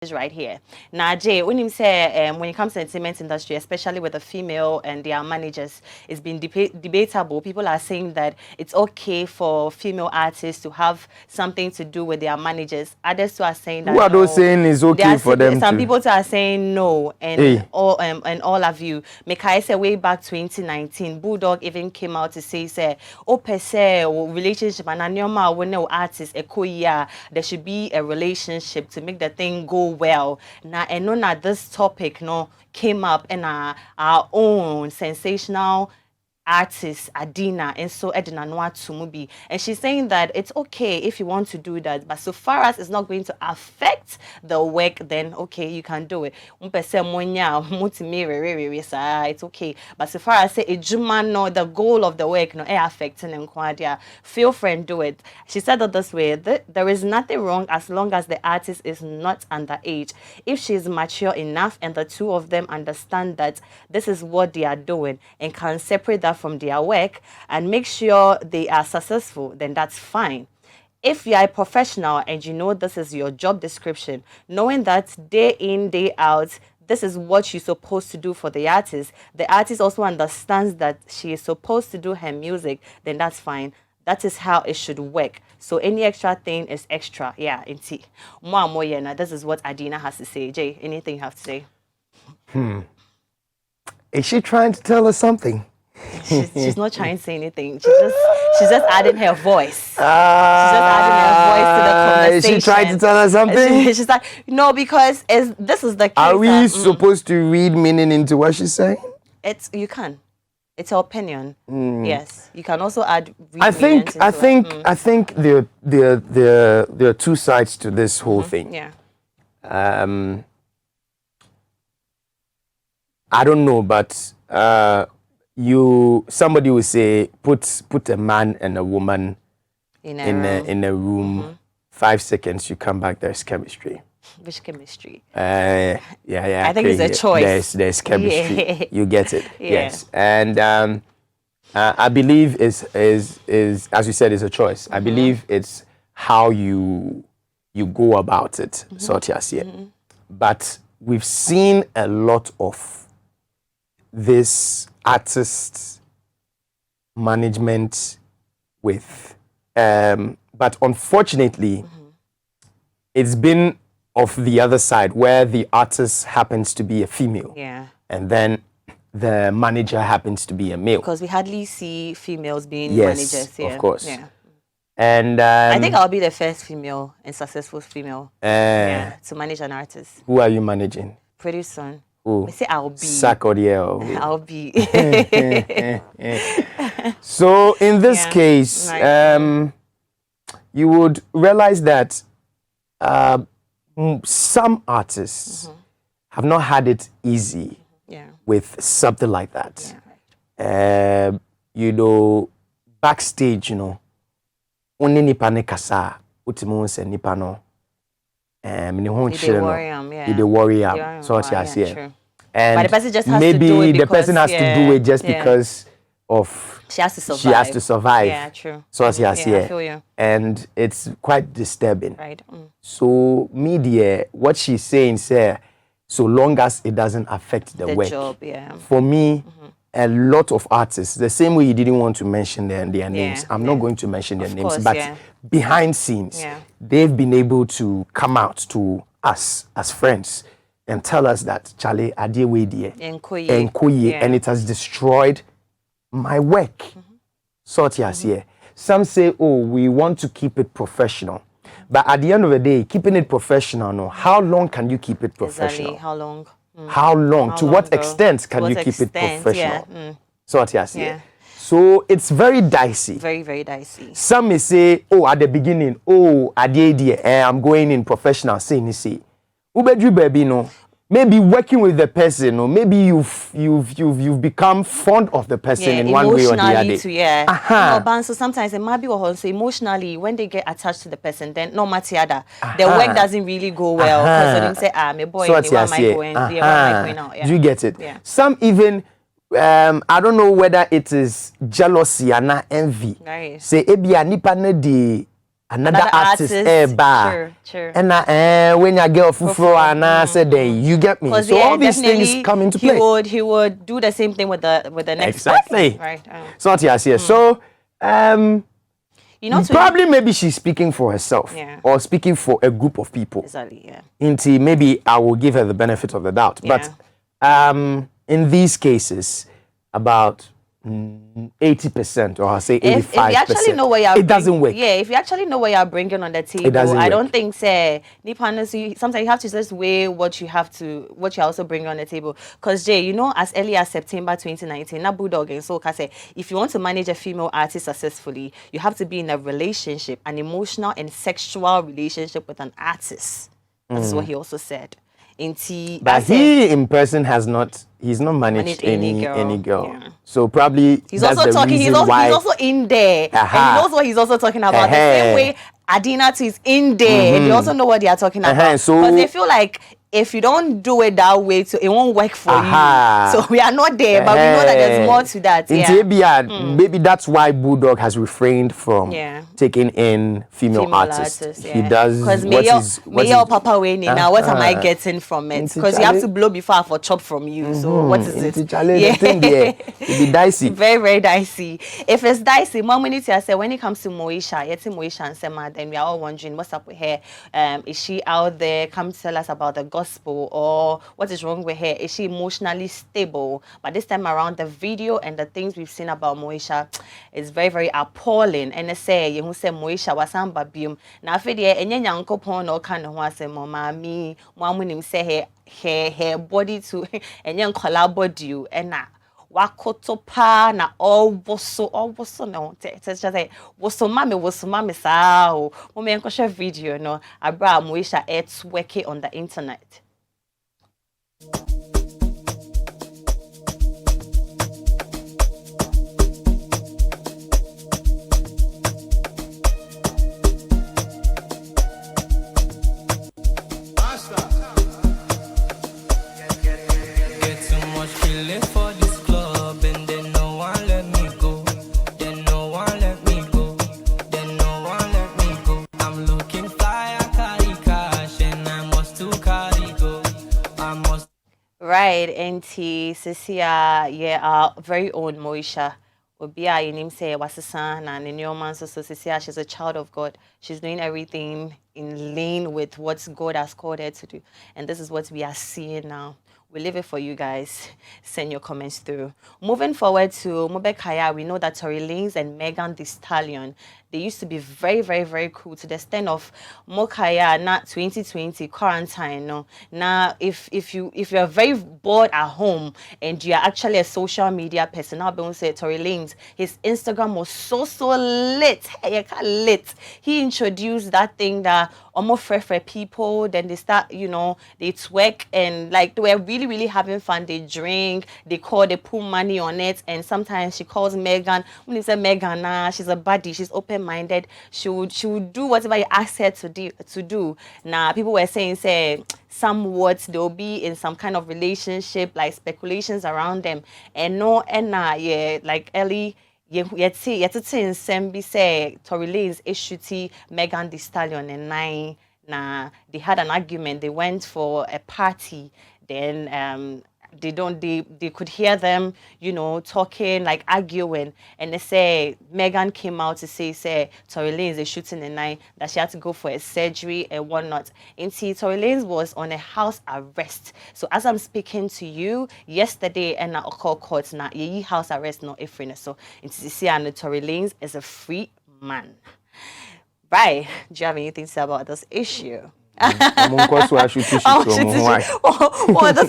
right here. Now, Jay, when you say when it comes to the entertainment industry, especially with the female and their managers, it's been debatable. People are saying that it's okay for female artists to have something to do with their managers. Others too are saying that who are those saying is okay for them some to? people too are saying no, and all of you. Mekai said way back 2019, Bulldog even came out to say oh per se relationship and anyoma when no artist there should be a relationship to make the thing go well. Now, and know that this topic came up in our own sensational artist Adina and so Edina Noa Tumubi, and she's saying that it's okay if you want to do that, but so far as it's not going to affect the work, then okay, you can do it. It's okay, but so far as say the goal of the work affecting and feel free and do it. She said that this way, there is nothing wrong as long as the artist is not underage. If she is mature enough and the two of them understand that this is what they are doing and can separate that from their work and make sure they are successful, then that's fine. If you are a professional and you know this is your job description, knowing that day in, day out, this is what you're supposed to do for the artist also understands that she is supposed to do her music, then that's fine. That is how it should work. So any extra thing is extra. Yeah, indeed. This is what Adina has to say. Jay, anything you have to say? Is she trying to tell us something? She's not trying to say anything. She's just adding her voice. She's just adding her voice to the conversation. Is she trying to tell us something? She's like, no, because this is the case. Are we supposed to read meaning into what she's saying? You can. It's her opinion. Yes, you can also add. I think there are two sides to this whole thing. Yeah. I don't know, but somebody will say put a man and a woman in a room, 5 seconds, you come back, there's chemistry. Which chemistry? Yeah. I think it's a choice. There's chemistry. Yeah. You get it. Yeah. Yes. And I believe is as you said, is a choice. I believe it's how you go about it. But we've seen a lot of this artist management with but unfortunately it's been of the other side where the artist happens to be a female, and then the manager happens to be a male, because we hardly see females being managers. Of course. And I think I'll be the first female and successful female to manage an artist. Who are you managing? Pretty soon. I say I'll be. I'll be. So in this case, you would realize that some artists have not had it easy with something like that. Backstage, only nipa ne kasa, utimu se nipa no. You worry am. So what you say. And but the person just has maybe to do it the person has to do it just because of she has to survive. She has to survive. Yeah, true. So what you say. I feel you. And it's quite disturbing. Right. So media, what she's saying, so long as it doesn't affect the work. Job, For me, a lot of artists, the same way you didn't want to mention their names, I'm not going to mention their names, but behind scenes, they've been able to come out to us as friends and tell us that Charlie Adiewedie and it has destroyed my work. Some say, oh, we want to keep it professional. But at the end of the day, keeping it professional, how long can you keep it professional? Exactly. How long? How long? To what extent can you keep it professional? So it's very dicey. Very, very dicey. Some may say, oh, at the beginning, at the idea, I'm going in professional. Say, baby, no. Maybe working with the person, or maybe you've become fond of the person in one way or the other. So sometimes it might be also emotionally when they get attached to the person, then no matter the work doesn't really go well because they say, my boy, where am I going out? Do you get it? Some even I don't know whether it is jealousy and envy. Nice. Say ebia nipa na di another artist bar. True. And when you get fufro and I said you get me. So all these things come into play. He would do the same thing with the next person, right? So So probably maybe she's speaking for herself or speaking for a group of people. Exactly, Maybe I will give her the benefit of the doubt. But in these cases, about 80%, or I'll say 85%. If you actually know where it doesn't work. Yeah, if you actually know what you're bringing on the table, I don't think sometimes you have to just weigh what you also bring on the table. Because Jay, as early as September 2019, na Bulldog and so say if you want to manage a female artist successfully, you have to be in a relationship, an emotional and sexual relationship with an artist. That's what he also said. But he in person he's not managed any girl. Yeah. So probably he's also talking. He's also in there, and he knows what he's also talking about. The same way Adina is in there, and they also know what they are talking about. So because they feel like if you don't do it that way, it won't work for you. So we are not there, but we know that there's more to that. Maybe that's why Bulldog has refrained from taking in female artists. He does because Papa Wayne. Now what am I getting from it? Because you have to blow before I for chop from you. So what is it? It'd be dicey. Very, very dicey. If it's dicey, Mom, we need to say when it comes to Moesha, Moesha and Sema, then we are all wondering what's up with her. Is she out there? Come tell us about the gospel, or what is wrong with her? Is she emotionally stable? But this time around, the video and the things we've seen about Moesha is very, very appalling. And they say you say Moesha was babium. Now for the enye nyankopon no kind of one say mama me him say her body to enye nkola body and na wakotopa na all boso no just say woso mame sao mo me enko share video no abra Moesha it's working on the internet. Right, and Cecilia, our very own Moesha. Obia, your name say was a son, and in your man, so Cecilia, she's a child of God. She's doing everything in line with what God has called her to do. And this is what we are seeing now. We leave it for you guys. Send your comments through. Moving forward to Mobekaya, we know that Tory Lanez and Megan Thee Stallion, they used to be very, very, very cool to the extent of Mokaya, not 2020 quarantine. No, now if you're very bored at home and you're actually a social media person, I'll be say Tory Lanez, his Instagram was so lit. Hey, lit. He introduced that thing that almost for people. Then they start, they twerk and like they were really, really having fun. They drink, they put money on it, and sometimes she calls Megan. When you say Megan, she's a baddie, she's open-minded. She would do whatever you ask her to do. Now people were saying somewhat they'll be in some kind of relationship, like speculations around them. And like Ellie. Yet Sembi say Tory Lanez issued Megan Thee Stallion and nine. Nah, they had an argument. They went for a party. Then they could hear them, talking, like arguing. And they say Megan came out to say Tory Lanez is shooting the night, that she had to go for a surgery and whatnot. And see, Tory Lanez was on a house arrest. So as I'm speaking to you, yesterday and I call court now, house arrest not a free. So see, and Tory Lanez is a free man. Right? Do you have anything to say about this issue? Those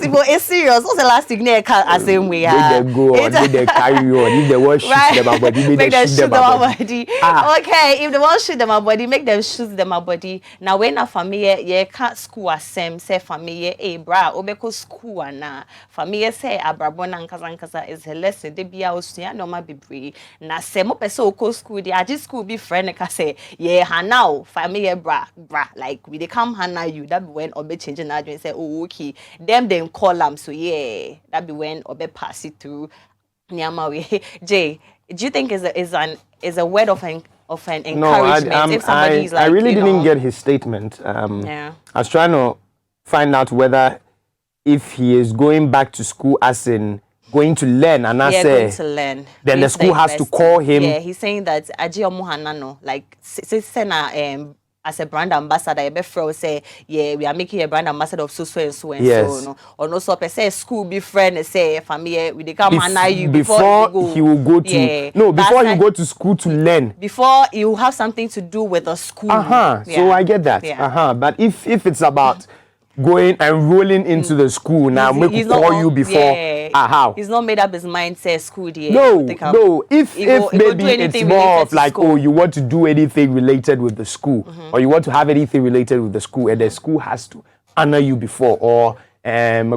people is serious. What's the last thing they can same way? They go on, they carry on. If they want shoot them our body, make them shoot them our body. Okay, if they want shoot them our body, make them shoot them our body. Now when a family can't school as same say family bra obeko school na family say abrabona nkasa is a lesson they be ausua no ma bebre na say mo pese oko school dey agi school be friend ka say now family bra like we dey come Hannah you, that be when Obe changing that and say, oh, okay. Them then call them, so that be when Obe pass it through Nyamawe. Jay, do you think is a word of of an encouragement if somebody is like, I really didn't get his statement. I was trying to find out whether if he is going back to school as in going to learn, and going to learn, then the school has to call him. Yeah, he's saying that Aji Omuhanano, like as a brand ambassador, say, yeah, we are making a brand ambassador of so and so and so. No? Or no, so per se school be friend, say family, we come you before he will go to before you go to school to learn. Before you have something to do with the school. So I get that. But if it's about going and rolling into the school now, make call you before. How? He's not made up his mind. Say school there. No. If maybe it's more of like, oh, you want to do anything related with the school, or you want to have anything related with the school, and the school has to honor you before, or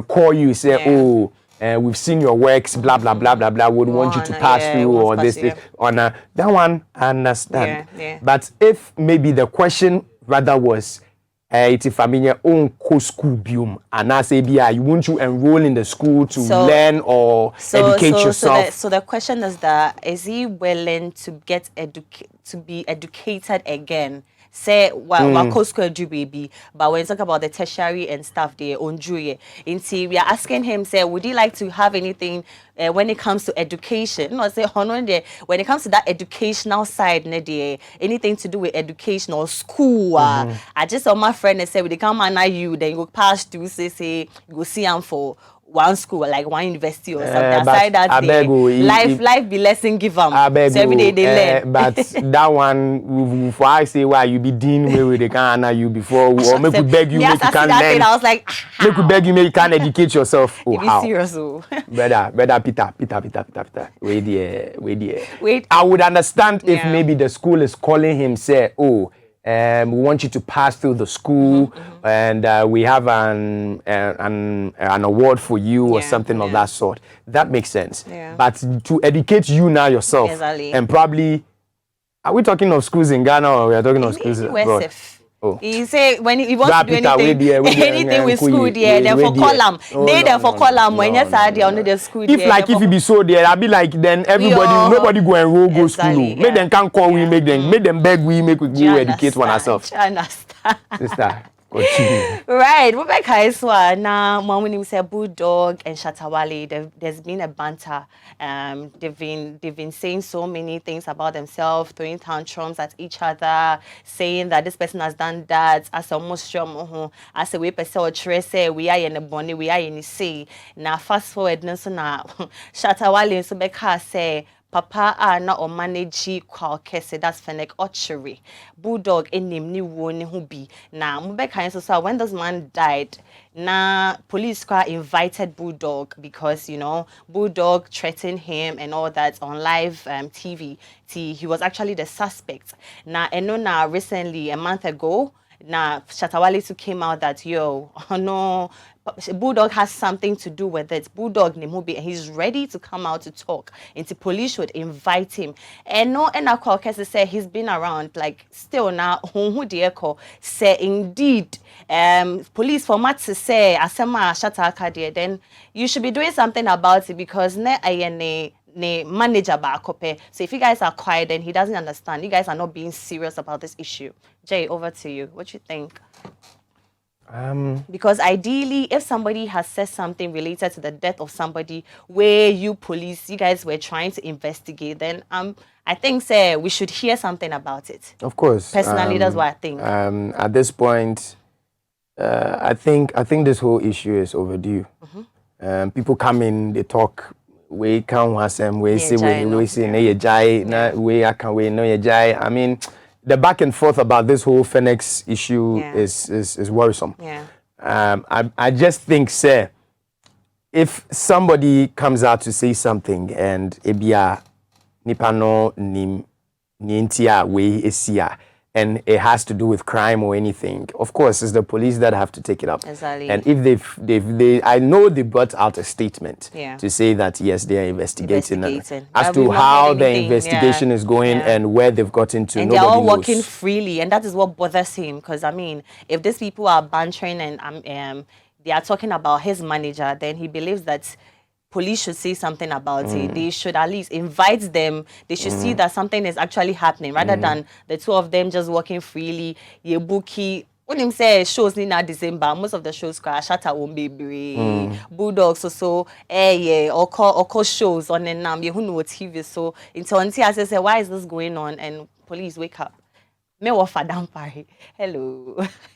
call you, say, oh, we've seen your works, blah blah blah blah blah. Would want you to pass through, or this honor. That one I understand. But if maybe the question rather was, it's familiar own school biome, and I say, you want to enroll in the school to learn or educate yourself. So the question is he willing to get to be educated again? Say what school do baby, but when you talk about the tertiary and stuff, they on we are asking him, say, would he like to have anything when it comes to education? No, say when it comes to that educational side, anything to do with education or school. I just saw my friend and say, when they come and you, then you go pass through, say you go see him for one school, like one university or something. Aside that, life be lesson give them. So every day they learn. But that one, for I say why you be dean where they can't honor you before, or make we beg you, make you can't learn. I was like, make we beg you, make you can't educate yourself. Oh, how? Serious, Better, Peter. Wait. I would understand if maybe the school is calling him, say, oh, we want you to pass through the school, and we have an award for you or something of that sort. That makes sense. But to educate you now yourself, and probably, are we talking of schools in Ghana or we are talking of schools abroad? He say when he wants to do anything with school there, then for column. They for column when you say they only the school. If it be so there, I'll be like then nobody go and roll go school. Make them can't call we, make them beg we, make we go educate one ourselves. Understand. Sister. Continue. Right, Rebecca Iswa. Now, when we say Bulldog and Shatawale, there's been a banter. They've been saying so many things about themselves, throwing tantrums at each other, saying that this person has done that. As almost sure, as a way person or say we are in the bonnie, we are in the sea. Now, fast forward, now Shatawale and Rebecca say. Papa na o manage kwa kese that's Fennec Archery. Bulldog enim ni woni hu bi. Na mubeka so when this man died, na police squad invited Bulldog because Bulldog threatened him and all that on live TV. He was actually the suspect. Na recently a month ago, na Shatawale came out that Bulldog has something to do with it. Bulldog Nimubi, and he's ready to come out to talk. And the police should invite him. And I call say he's been around, like still now. Who say indeed, police format to say asema Shataka then you should be doing something about it because ne manager bakope. So if you guys are quiet, then he doesn't understand. You guys are not being serious about this issue. Jay, over to you. What you think? Because ideally, if somebody has said something related to the death of somebody where you police, you guys were trying to investigate, then I think we should hear something about it. Of course. Personally, that's what I think. At this point, I think this whole issue is overdue. People come in, they talk. We can't was we say we jai na we I can we no jai. I mean, the back and forth about this whole Phoenix issue is worrisome. I just think, sir, if somebody comes out to say something and ebia nipano nintia we esia and it has to do with crime or anything, of course, it's the police that have to take it up. Exactly. And if I know they brought out a statement to say that yes, they are investigating. As to how the investigation is going and where they've gotten to. And they're all working freely, and that is what bothers him. Because I mean, if these people are bantering and they are talking about his manager, then he believes that police should say something about it. They should at least invite them. They should see that something is actually happening rather than the two of them just walking freely. Ye bookie. When him say shows in December, most of the shows crash at home baby. Bulldogs so yeah, or call shows on the you who know TV. So until I say, why is this going on? And police wake up. Me wa for Dampare. Hello.